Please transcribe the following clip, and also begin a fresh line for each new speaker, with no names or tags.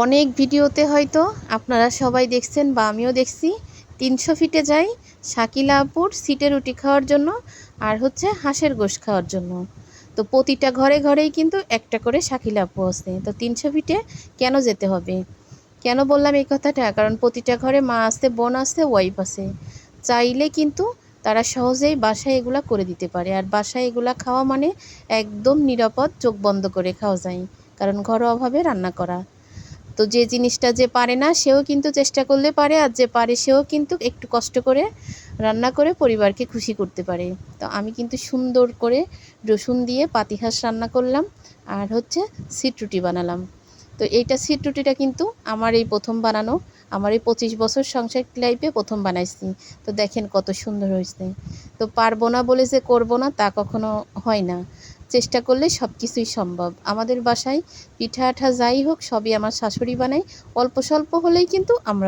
অনেক ভিডিওতে হয়তো আপনারা সবাই দেখছেন বা আমিও দেখছি 300 ফিটে যাই শাকিলা আপুর সিটে রুটি খাওয়ার জন্য আর হচ্ছে হাঁসের গোশত খাওয়ার জন্য। তো প্রতিটা ঘরে ঘরেই কিন্তু একটা করে শাকিলা আপু আছে। তো 300 ফিটে কেন যেতে হবে? কেন বললাম এই কথাটা? কারণ প্রতিটা ঘরে মা আছে, বোন আছে, ওয়াইফ আছে। চাইলে কিন্তু তারা সহজেই বাসায় এগুলা করে দিতে পারে। আর বাসায় এগুলা খাওয়া মানে একদম নিরাপদ, চোখ বন্ধ করে খাওয়া যায়, কারণ ঘরোয়াভাবে রান্না করা। তো যে জিনিসটা যে পারে না সেও কিন্তু চেষ্টা করলে পারে, আর যে পারে সেও কিন্তু একটু কষ্ট করে রান্না করে পরিবারকে খুশি করতে পারে। তো আমি কিন্তু সুন্দর করে রসুন দিয়ে পাতিহাঁস রান্না করলাম আর হচ্ছে সিট রুটি বানালাম। তো এইটা সিট রুটিটা কিন্তু আমার এই প্রথম বানানো, আমার এই 25 বছর সংসার লাইফে প্রথম বানাইছি। তো দেখেন কত সুন্দর হয়েছে। তো পারবো না বলে যে করবো না তা কখনো হয় না, চেষ্টা করলে সব কিছুই সম্ভব। আমাদের বাসায় পিঠা আঠা যাই হোক সবই আমার শাশুড়ি বানায়, অল্প স্বল্প হলেই কিন্তু আমরা